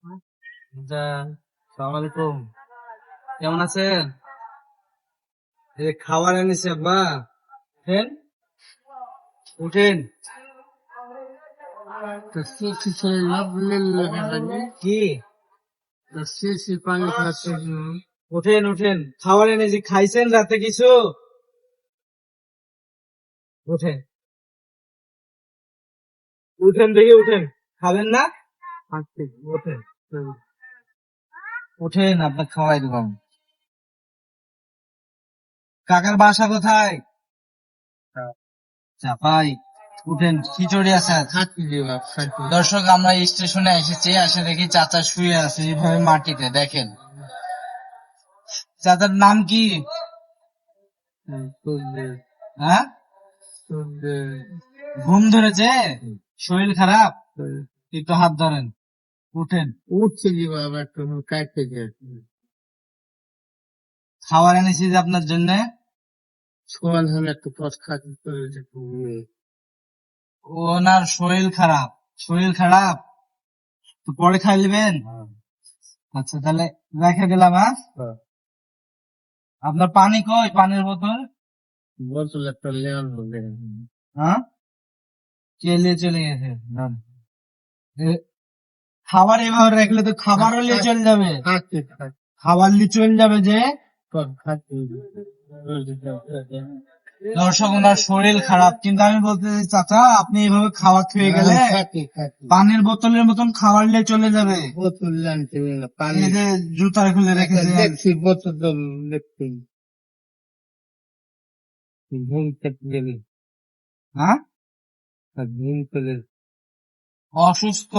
সালাম আলাইকুম। কেমন আছেন? এই খাবার এনেছি আব্বা। উঠেন, উঠেন। কি? উঠেন উঠেন, খাবার এনেছি। খাইছেন রাতে কিছু? উঠেন, উঠেন দেখি, উঠেন। খাবেন না? উঠেন, উঠেন, আপনার খাওয়াই দিলাম। কাকার বাসা কোথায়? চাপাই। উঠেন, খিচুড়ি আছে। দর্শক, আমরা স্টেশনে এসেছি, এসে দেখি চাচা শুয়ে আছে এইভাবে মাটিতে। দেখেন, চাচার নাম কি? হ্যাঁ, ঘুম ধরেছে? শরীর খারাপ? একটু হাত ধরেন। উঠেন। উঠছে জি বাবা, একটু কাটতে খাবার এনেছি যে আপনার জন্য। সমান হলে একটু পথ খাতে ওনার শরীর খারাপ। শরীর খারাপ তো পরে খাই নেবেন। আচ্ছা, তাহলে রেখে দিলাম। হ্যাঁ, আপনার পানি কই? পানির বোতল। বোতল একটা লেয়ার হবে। হ্যাঁ, কে নিয়ে চলে গেছে? না। খাবার এভাবে রাখলে তো খাবারও নিয়ে চলে যাবে। খাবার নিয়ে চলে যাবে যে। দর্শক, ওনার শরীর খারাপ, কিন্তু আমি বলতে চাই চাচা, আপনি এভাবে খাবার খেয়ে গেলে পানির বোতলের মতন খাবার নিয়ে চলে যাবে। বোতল আনতে পানি এই যে জুতা খুলে রেখেছে। দেখছি বোতল তো দেখছি ঘুম থেকে গেলে। হ্যাঁ, ঘুম চলে অসুস্থ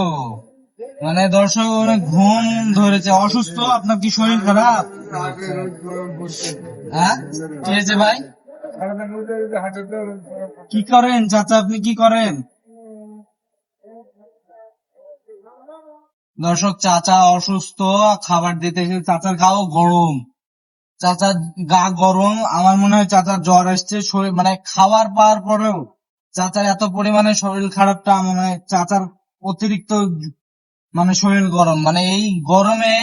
মানে দর্শক, অনেক ঘুম ধরেছে। অসুস্থ? আপনার কি শরীর খারাপ? হ্যাঁ, কি হয়েছে ভাই? কি করেন চাচা, আপনি কি করেন? দর্শক, চাচা অসুস্থ, খাবার দিতে এসে চাচার গাও গরম। চাচার গা গরম, আমার মনে হয় চাচার জ্বর আসছে। শরীর মানে খাবার পাওয়ার পরেও চাচার এত পরিমাণে শরীর খারাপটা মনে হয় চাচার অতিরিক্ত, মানে শরীর গরম। মানে এই গরমে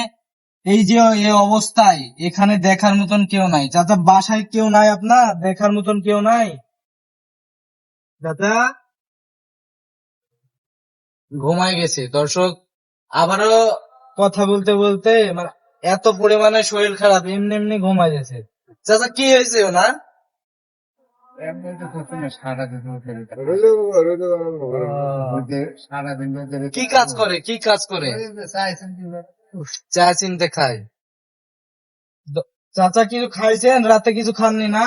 এই যে এই অবস্থায় এখানে দেখার মতন কেউ নাই। চাচা বাসায় কেউ নাই আপনার দেখার মতন কেউ নাই? চাচা ঘুমায় গেছে। দর্শক, আবারও কথা বলতে বলতে মানে এত পরিমাণে শরীর খারাপ, এমনি এমনি ঘুমায় গেছে। চাচা কি হয়েছে ওনার? কি কাজ করে? কি কাজ করে? চা চিনতে খায়। চাচা কিছু খাইছেন? রাতে কিছু খাননি না?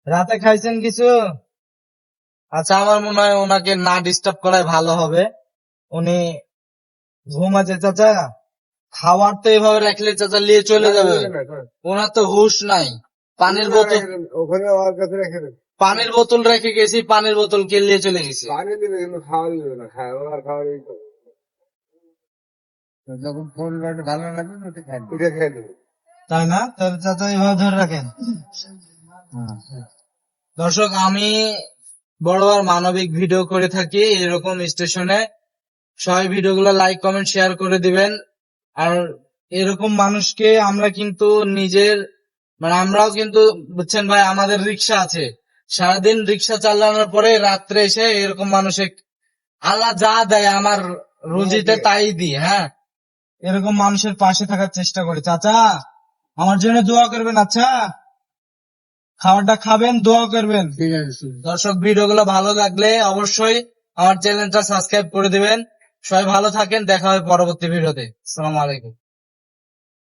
রাতে খাইছেন কিছু? আচ্ছা, আমার মনে হয় ওনাকে না ডিস্টার্ব করাই ভালো হবে। উনি ঘুমাচ্ছে। চাচা, খাবার তো এভাবে রাখলে চাচা নিয়ে চলে যাবে। ওনার তো হুঁশ নাই। পানির বোতল ওখানে আমার কাছে রেখে দেন। পানির বোতল রেখে গেছি, পানির বোতল কে নিয়ে চলে গেছে। পানি দিবে কিন্তু খাওয়া দিবে না, খায় আর খাওয়া যখন ফোন ভালো লাগবে ওটা খেয়ে দেবে। তাই না? তাহলে চাচা এভাবে ধরে রাখেন। দর্শক, আমি বড় আর মানবিক ভিডিও করে থাকি এরকম স্টেশনে। সবাই ভিডিওগুলো লাইক কমেন্ট শেয়ার করে দিবেন। আর এরকম মানুষকে আমরা কিন্তু নিজের মানে আমরাও কিন্তু বুঝছেন ভাই, আমাদের রিক্সা আছে। সারাদিন রিক্সা চালানোর পরে রাত্রে এসে এরকম মানুষে আল্লাহ যা দেয় আমার রুজিতে তাই দিই। হ্যাঁ, এরকম মানুষের পাশে থাকার চেষ্টা করি। চাচা, আমার জন্য দোয়া করবেন। আচ্ছা, খাবারটা খাবেন, দোয়া করবেন। ঠিক আছে। দর্শক, ভিডিওগুলো ভালো লাগলে অবশ্যই আমার চ্যানেলটা সাবস্ক্রাইব করে দিবেন। সবাই ভালো থাকেন, দেখা হবে পরবর্তী ভিডিওতে। আসসালামু আলাইকুম।